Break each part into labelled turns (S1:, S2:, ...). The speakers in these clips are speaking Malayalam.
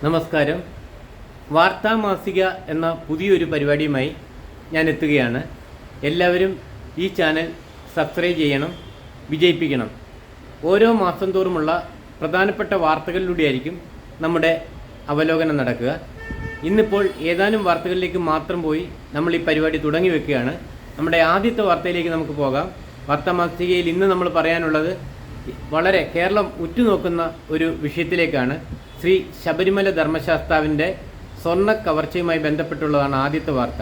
S1: നമസ്കാരം. വാർത്താ മാസിക എന്ന പുതിയൊരു പരിപാടിയുമായി ഞാൻ എത്തുകയാണ്. എല്ലാവരും ഈ ചാനൽ സബ്സ്ക്രൈബ് ചെയ്യണം, വിജയിപ്പിക്കണം. ഓരോ മാസം തോറുമുള്ള പ്രധാനപ്പെട്ട വാർത്തകളിലൂടെയായിരിക്കും നമ്മുടെ അവലോകനം നടക്കുക. ഇന്നിപ്പോൾ ഏതാനും വാർത്തകളിലേക്ക് മാത്രം പോയി നമ്മൾ ഈ പരിപാടി തുടങ്ങി വെക്കുകയാണ്. നമ്മുടെ ആദ്യത്തെ വാർത്തയിലേക്ക് നമുക്ക് പോകാം. വാർത്താ മാസികയിൽ ഇന്ന് നമ്മൾ പറയാനുള്ളത് വളരെ കേരളം ഉറ്റുനോക്കുന്ന ഒരു വിഷയത്തിലേക്കാണ്. ശ്രീ ശബരിമല ധർമ്മശാസ്താവിൻ്റെ സ്വർണ്ണ കവർച്ചയുമായി ബന്ധപ്പെട്ടുള്ളതാണ് ആദ്യത്തെ വാർത്ത.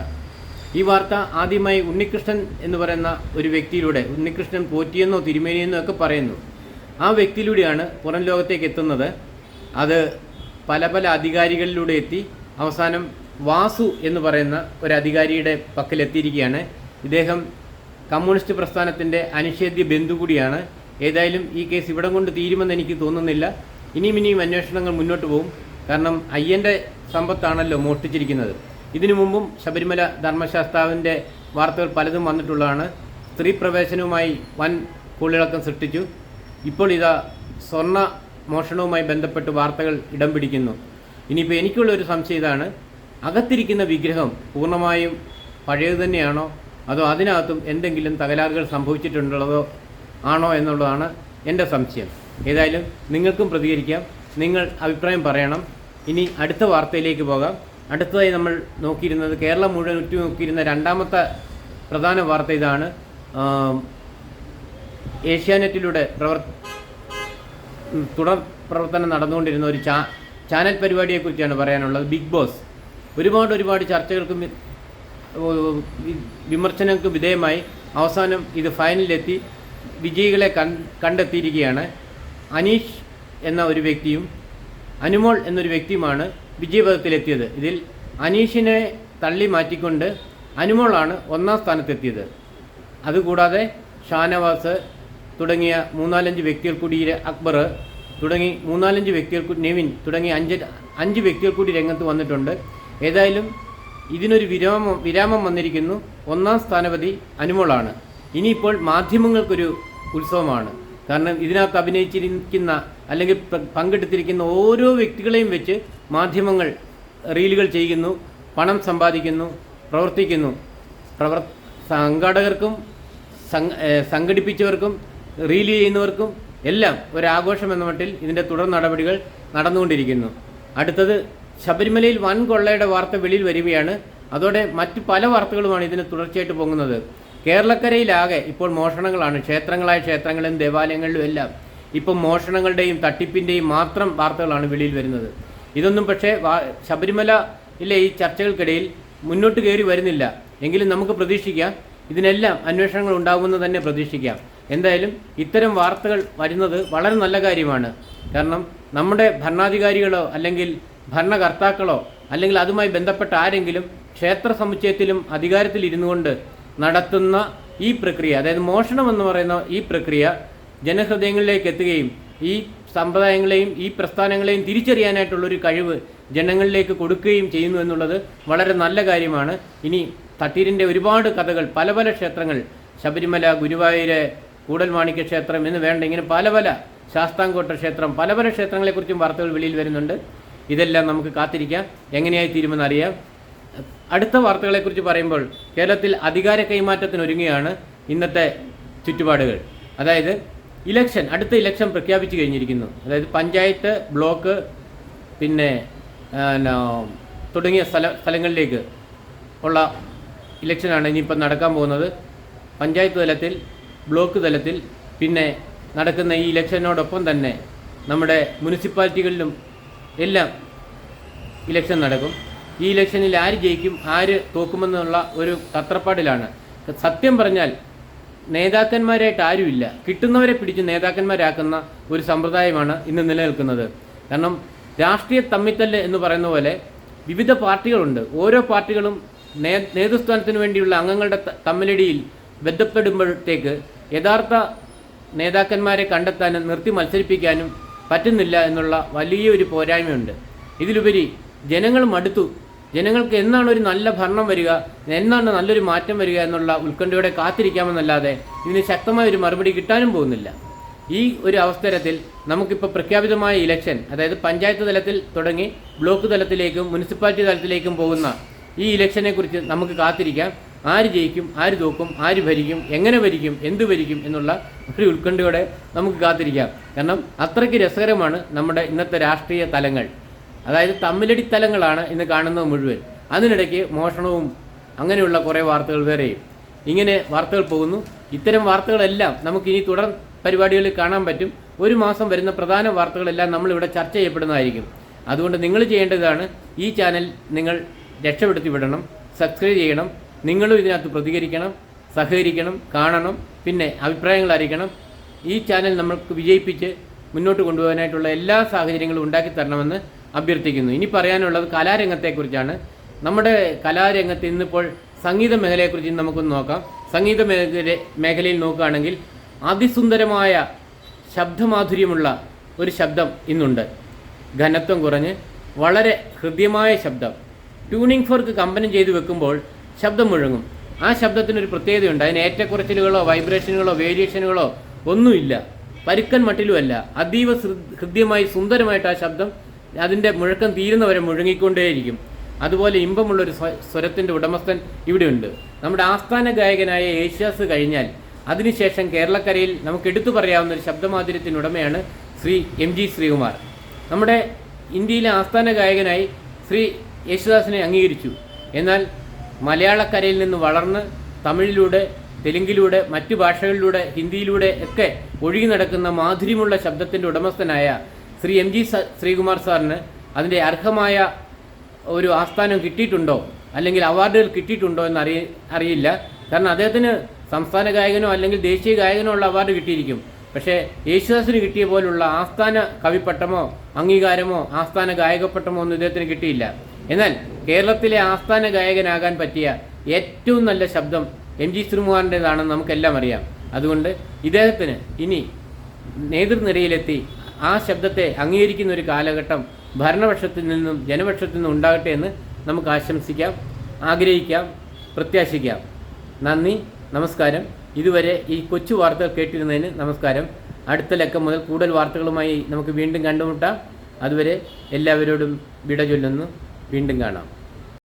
S1: ഈ വാർത്ത ആദ്യമായി ഉണ്ണികൃഷ്ണൻ എന്ന് പറയുന്ന ഒരു വ്യക്തിയിലൂടെ, ഉണ്ണികൃഷ്ണൻ പോറ്റിയെന്നോ തിരുമേനിയെന്നോ ഒക്കെ പറയുന്നു, ആ വ്യക്തിയിലൂടെയാണ് പുറം ലോകത്തേക്ക് എത്തുന്നത്. അത് പല അധികാരികളിലൂടെ എത്തി അവസാനം വാസു എന്ന് പറയുന്ന ഒരു അധികാരിയുടെ പക്കലെത്തിയിരിക്കുകയാണ്. ഇദ്ദേഹം കമ്മ്യൂണിസ്റ്റ് പ്രസ്ഥാനത്തിൻ്റെ അനിഷേധ്യ ബന്ധു കൂടിയാണ്. ഏതായാലും ഈ കേസ് ഇവിടം കൊണ്ട് തീരുമെന്ന് എനിക്ക് തോന്നുന്നില്ല. ഇനിയും അന്വേഷണങ്ങൾ മുന്നോട്ട് പോകും. കാരണം അയ്യൻ്റെ സമ്പത്താണല്ലോ മോഷ്ടിച്ചിരിക്കുന്നത്. ഇതിനു മുമ്പും ശബരിമല ധർമ്മശാസ്താവിൻ്റെ വാർത്തകൾ പലതും വന്നിട്ടുള്ളതാണ്. സ്ത്രീ പ്രവേശനവുമായി വൻ കൂളിളക്കം സൃഷ്ടിച്ചു. ഇപ്പോൾ ഇതാ സ്വർണ്ണ മോഷണവുമായി ബന്ധപ്പെട്ട് വാർത്തകൾ ഇടം പിടിക്കുന്നു. ഇനിയിപ്പോൾ എനിക്കുള്ളൊരു സംശയം ഇതാണ്, അകത്തിരിക്കുന്ന വിഗ്രഹം പൂർണ്ണമായും പഴയത് തന്നെയാണോ, അതോ അതിനകത്തും എന്തെങ്കിലും തകരാറുകൾ സംഭവിച്ചിട്ടുള്ളതോ ആണോ എന്നുള്ളതാണ് എൻ്റെ സംശയം. ഏതായാലും നിങ്ങൾക്കും പ്രതികരിക്കാം, നിങ്ങൾ അഭിപ്രായം പറയണം. ഇനി അടുത്ത വാർത്തയിലേക്ക് പോകാം. അടുത്തതായി നമ്മൾ നോക്കിയിരുന്നത്, കേരളം മുഴുവൻ ഉറ്റുനോക്കിയിരുന്ന രണ്ടാമത്തെ പ്രധാന വാർത്ത ഇതാണ്. ഏഷ്യാനെറ്റിലൂടെ തുടർ പ്രവർത്തനം നടന്നുകൊണ്ടിരുന്ന ഒരു ചാനൽ പരിപാടിയെക്കുറിച്ചാണ് പറയാനുള്ളത്. ബിഗ് ബോസ് ഒരുപാട് ചർച്ചകൾക്കും വിമർശനങ്ങൾക്കും വിധേയമായി അവസാനം ഇത് ഫൈനലിലെത്തി വിജയികളെ കണ്ടെത്തിയിരിക്കുകയാണ്. അനീഷ് എന്ന ഒരു വ്യക്തിയും അനുമോൾ എന്നൊരു വ്യക്തിയുമാണ് വിജയപഥത്തിലെത്തിയത്. ഇതിൽ അനീഷിനെ തള്ളി മാറ്റിക്കൊണ്ട് അനുമോളാണ് ഒന്നാം സ്ഥാനത്തെത്തിയത്. അതുകൂടാതെ ഷാനവാസ് തുടങ്ങിയ 3-4 വ്യക്തികൾ കൂടി, അക്ബർ തുടങ്ങി 3-4 വ്യക്തികൾ കൂടി, നെവിൻ തുടങ്ങിയ 5 വ്യക്തികൾ കൂടി രംഗത്ത് വന്നിട്ടുണ്ട്. ഏതായാലും ഇതിനൊരു വിരാമം വന്നിരിക്കുന്നു. ഒന്നാം സ്ഥാനപതി അനുമോളാണ്. ഇനിയിപ്പോൾ മാധ്യമങ്ങൾക്കൊരു ഉത്സവമാണ്. കാരണം ഇതിനകത്ത് അഭിനയിച്ചിരിക്കുന്ന അല്ലെങ്കിൽ പങ്കെടുത്തിരിക്കുന്ന ഓരോ വ്യക്തികളെയും വെച്ച് മാധ്യമങ്ങൾ റീലുകൾ ചെയ്യുന്നു, പണം സമ്പാദിക്കുന്നു, പ്രവർത്തിക്കുന്നു. സംഘാടകർക്കും സംഘടിപ്പിച്ചവർക്കും റീല് ചെയ്യുന്നവർക്കും എല്ലാം ഒരാഘോഷം എന്ന മട്ടിൽ ഇതിൻ്റെ തുടർ നടപടികൾ നടന്നുകൊണ്ടിരിക്കുന്നു. അടുത്തത്, ശബരിമലയിൽ വൻ കൊള്ളയുടെ വാർത്ത വെളിയിൽ വരികയാണ്. അതോടെ മറ്റ് പല വാർത്തകളുമാണ് ഇതിന് തുടർച്ചയായിട്ട് പൊങ്ങുന്നത്. കേരളക്കരയിലാകെ ഇപ്പോൾ മോഷണങ്ങളാണ്. ക്ഷേത്രങ്ങളിലും ദേവാലയങ്ങളിലും എല്ലാം ഇപ്പം മോഷണങ്ങളുടെയും തട്ടിപ്പിൻ്റെയും മാത്രം വാർത്തകളാണ് വെളിയിൽ വരുന്നത്. ഇതൊന്നും പക്ഷേ ശബരിമലയിലെ ഈ ചർച്ചകൾക്കിടയിൽ മുന്നോട്ട് കയറി വരുന്നില്ല. എങ്കിലും നമുക്ക് പ്രതീക്ഷിക്കാം, ഇതിനെല്ലാം അന്വേഷണങ്ങൾ ഉണ്ടാകുമെന്ന് തന്നെ പ്രതീക്ഷിക്കാം. എന്തായാലും ഇത്തരം വാർത്തകൾ വരുന്നത് വളരെ നല്ല കാര്യമാണ്. കാരണം നമ്മുടെ ഭരണാധികാരികളോ അല്ലെങ്കിൽ ഭരണകർത്താക്കളോ അല്ലെങ്കിൽ അതുമായി ബന്ധപ്പെട്ട ആരെങ്കിലും ക്ഷേത്ര സമുച്ചയത്തിലും അധികാരത്തിൽ ഇരുന്നു കൊണ്ട് നടത്തുന്ന ഈ പ്രക്രിയ, അതായത് മോഷണം എന്ന് പറയുന്ന ഈ പ്രക്രിയ ജനഹൃദയങ്ങളിലേക്ക് എത്തുകയും ഈ സമ്പ്രദായങ്ങളെയും ഈ പ്രസ്ഥാനങ്ങളെയും തിരിച്ചറിയാനായിട്ടുള്ളൊരു കഴിവ് ജനങ്ങളിലേക്ക് കൊടുക്കുകയും ചെയ്യുന്നു എന്നുള്ളത് വളരെ നല്ല കാര്യമാണ്. ഇനി തട്ടീരിൻ്റെ ഒരുപാട് കഥകൾ, പല ക്ഷേത്രങ്ങൾ, ശബരിമല, ഗുരുവായൂര്, കൂടൽമാണിക്യ ക്ഷേത്രം എന്ന് വേണ്ട ഇങ്ങനെ പല ശാസ്താംകോട്ട ക്ഷേത്രം, പല ക്ഷേത്രങ്ങളെക്കുറിച്ചും വാർത്തകൾ വെളിയിൽ വരുന്നുണ്ട്. ഇതെല്ലാം നമുക്ക് കാത്തിരിക്കാം, എങ്ങനെയായി തീരുമെന്നറിയാം. അടുത്ത വാർത്തകളെക്കുറിച്ച് പറയുമ്പോൾ, കേരളത്തിൽ അധികാര കൈമാറ്റത്തിനൊരുങ്ങുകയാണ് ഇന്നത്തെ ചുറ്റുപാടുകൾ. അതായത് അടുത്ത ഇലക്ഷൻ പ്രഖ്യാപിച്ചു കഴിഞ്ഞിരിക്കുന്നു. അതായത് പഞ്ചായത്ത്, ബ്ലോക്ക്, പിന്നെ തുടങ്ങിയ സ്ഥലങ്ങളിലേക്ക് ഉള്ള ഇലക്ഷനാണ് ഇനിയിപ്പോൾ നടക്കാൻ പോകുന്നത്. പഞ്ചായത്ത് തലത്തിൽ, ബ്ലോക്ക് തലത്തിൽ, പിന്നെ നടക്കുന്ന ഈ ഇലക്ഷനോടൊപ്പം തന്നെ നമ്മുടെ മുനിസിപ്പാലിറ്റികളിലും എല്ലാം ഇലക്ഷൻ നടക്കും. ഈ ഇലക്ഷനിൽ ആര് ജയിക്കും, ആര് തോക്കുമെന്നുള്ള ഒരു തത്രപ്പാടിലാണ്. സത്യം പറഞ്ഞാൽ നേതാക്കന്മാരായിട്ട് ആരുമില്ല. കിട്ടുന്നവരെ പിടിച്ച് നേതാക്കന്മാരാക്കുന്ന ഒരു സമ്പ്രദായമാണ് ഇന്ന് നിലനിൽക്കുന്നത്. കാരണം രാഷ്ട്രീയ തമ്മിത്തല്ല് എന്ന് പറയുന്ന പോലെ വിവിധ പാർട്ടികളുണ്ട്. ഓരോ പാർട്ടികളും നേതൃസ്ഥാനത്തിന് വേണ്ടിയുള്ള അംഗങ്ങളുടെ തമ്മിലടിയിൽ ബന്ധപ്പെടുമ്പോഴത്തേക്ക് യഥാർത്ഥ നേതാക്കന്മാരെ കണ്ടെത്താനും നിർത്തി മത്സരിപ്പിക്കാനും പറ്റുന്നില്ല എന്നുള്ള വലിയൊരു പോരായ്മയുണ്ട്. ഇതിലുപരി ജനങ്ങൾ മടുത്തു. ജനങ്ങൾക്ക് എന്നാണ് ഒരു നല്ല ഭരണം വരിക, എന്നാണ് നല്ലൊരു മാറ്റം വരിക എന്നുള്ള ഉത്കണ്ഠയോടെ കാത്തിരിക്കാമെന്നല്ലാതെ ഇതിന് ശക്തമായൊരു മറുപടി കിട്ടാനും പോകുന്നില്ല. ഈ ഒരു അവസരത്തിൽ നമുക്കിപ്പോൾ പ്രഖ്യാപിതമായ ഇലക്ഷൻ, അതായത് പഞ്ചായത്ത് തലത്തിൽ തുടങ്ങി ബ്ലോക്ക് തലത്തിലേക്കും മുനിസിപ്പാലിറ്റി തലത്തിലേക്കും പോകുന്ന ഈ ഇലക്ഷനെക്കുറിച്ച് നമുക്ക് കാത്തിരിക്കാം. ആര് ജയിക്കും, ആര് തോക്കും, ആര് ഭരിക്കും, എങ്ങനെ ഭരിക്കും, എന്ത് ഭരിക്കും എന്നുള്ള ഒരു ഉത്കണ്ഠയോടെ നമുക്ക് കാത്തിരിക്കാം. കാരണം അത്രയ്ക്ക് രസകരമാണ് നമ്മുടെ ഇന്നത്തെ രാഷ്ട്രീയ തലങ്ങൾ. അതായത് തമ്മിലടി തലങ്ങളാണ് ഇന്ന് കാണുന്നത് മുഴുവൻ. അതിനിടയ്ക്ക് മോഷണവും അങ്ങനെയുള്ള കുറേ വാർത്തകൾ വേറെയും ഇങ്ങനെ വാർത്തകൾ പോകുന്നു. ഇത്തരം വാർത്തകളെല്ലാം നമുക്കിനി തുടർ പരിപാടികളിൽ കാണാൻ പറ്റും. ഒരു മാസം വരുന്ന പ്രധാന വാർത്തകളെല്ലാം നമ്മളിവിടെ ചർച്ച ചെയ്യപ്പെടുന്നതായിരിക്കും. അതുകൊണ്ട് നിങ്ങൾ ചെയ്യേണ്ടതാണ്, ഈ ചാനൽ നിങ്ങൾ രക്ഷപ്പെടുത്തി വിടണം, സബ്സ്ക്രൈബ് ചെയ്യണം, നിങ്ങളും ഇതിനകത്ത് പ്രതികരിക്കണം, സഹകരിക്കണം, കാണണം, പിന്നെ അഭിപ്രായങ്ങൾ അറിയിക്കണം. ഈ ചാനൽ നമ്മൾക്ക് വിജയിപ്പിച്ച് മുന്നോട്ട് കൊണ്ടുപോകാനായിട്ടുള്ള എല്ലാ സാഹചര്യങ്ങളും ഉണ്ടാക്കി തരണമെന്ന് അഭ്യർത്ഥിക്കുന്നു. ഇനി പറയാനുള്ളത് കലാരംഗത്തെക്കുറിച്ചാണ്. നമ്മുടെ കലാരംഗത്ത് ഇന്നിപ്പോൾ സംഗീത മേഖലയെക്കുറിച്ച് നമുക്കൊന്ന് നോക്കാം. സംഗീത മേഖലയിൽ നോക്കുകയാണെങ്കിൽ അതിസുന്ദരമായ ശബ്ദമാധുര്യമുള്ള ഒരു ശബ്ദം ഇന്നുണ്ട്. ഘനത്വം കുറഞ്ഞ് വളരെ ഹൃദ്യമായ ശബ്ദം. ട്യൂണിംഗ് ഫോർക്ക് കമ്പനം ചെയ്ത് വെക്കുമ്പോൾ ശബ്ദം മുഴങ്ങും. ആ ശബ്ദത്തിനൊരു പ്രത്യേകതയുണ്ട്. അതിന് ഏറ്റക്കുറച്ചിലുകളോ വൈബ്രേഷനുകളോ വേരിയേഷനുകളോ ഒന്നുമില്ല. പരുക്കൻ മട്ടിലുമല്ല. അതീവ ഹൃദ്യമായി സുന്ദരമായിട്ട് ആ ശബ്ദം അതിൻ്റെ മുഴക്കം തീരുന്നവരെ മുഴങ്ങിക്കൊണ്ടേയിരിക്കും. അതുപോലെ ഇമ്പമുള്ളൊരു സ്വരത്തിൻ്റെ ഉടമസ്ഥൻ ഇവിടെയുണ്ട്. നമ്മുടെ ആസ്ഥാന ഗായകനായ യേശുദാസ് കഴിഞ്ഞാൽ അതിനുശേഷം കേരളക്കരയിൽ നമുക്ക് എടുത്തു പറയാവുന്ന ഒരു ശബ്ദമാധുര്യത്തിനുടമയാണ് ശ്രീ എം ജി ശ്രീകുമാർ. നമ്മുടെ ഇന്ത്യയിലെ ആസ്ഥാന ഗായകനായി ശ്രീ യേശുദാസിനെ അംഗീകരിച്ചു. എന്നാൽ മലയാളക്കരയിൽ നിന്ന് വളർന്ന് തമിഴിലൂടെ, തെലുങ്കിലൂടെ, മറ്റു ഭാഷകളിലൂടെ, ഹിന്ദിയിലൂടെ ഒക്കെ ഒഴുകി നടക്കുന്ന മാധുര്യമുള്ള ശബ്ദത്തിൻ്റെ ഉടമസ്ഥനായ ശ്രീ എം ജി ശ്രീകുമാർ സാറിന് അതിൻ്റെ അർഹമായ ഒരു ആസ്ഥാനം കിട്ടിയിട്ടുണ്ടോ, അല്ലെങ്കിൽ അവാർഡുകൾ കിട്ടിയിട്ടുണ്ടോ എന്ന് അറിയില്ല. കാരണം അദ്ദേഹത്തിന് സംസ്ഥാന ഗായകനോ അല്ലെങ്കിൽ ദേശീയ ഗായകനോ ഉള്ള അവാർഡ് കിട്ടിയിരിക്കും. പക്ഷേ യേശുദാസിന് കിട്ടിയ പോലുള്ള ആസ്ഥാന കവിപ്പട്ടമോ അംഗീകാരമോ ആസ്ഥാന ഗായകപ്പട്ടമോ ഒന്നും ഇദ്ദേഹത്തിന് കിട്ടിയില്ല. എന്നാൽ കേരളത്തിലെ ആസ്ഥാന ഗായകനാകാൻ പറ്റിയ ഏറ്റവും നല്ല ശബ്ദം എം ജി ശ്രീകുമാറിൻ്റെതാണെന്ന് നമുക്കെല്ലാം അറിയാം. അതുകൊണ്ട് ഇദ്ദേഹത്തിന് ഇനി നേതൃനിരയിലെത്തി ആ ശബ്ദത്തെ അംഗീകരിക്കുന്ന ഒരു കാലഘട്ടം ഭരണപക്ഷത്തിൽ നിന്നും ജനപക്ഷത്തിൽ നിന്നും ഉണ്ടാകട്ടെ എന്ന് നമുക്ക് ആശംസിക്കാം, ആഗ്രഹിക്കാം, പ്രത്യാശിക്കാം. നന്ദി, നമസ്കാരം. ഇതുവരെ ഈ കൊച്ചു വാർത്തകൾ കേട്ടിരുന്നതിന് നമസ്കാരം. അടുത്ത ലക്കം മുതൽ കൂടുതൽ വാർത്തകളുമായി നമുക്ക് വീണ്ടും കണ്ടുമുട്ടാം. അതുവരെ എല്ലാവരോടും വിട ചൊല്ലുന്നു. വീണ്ടും കാണാം.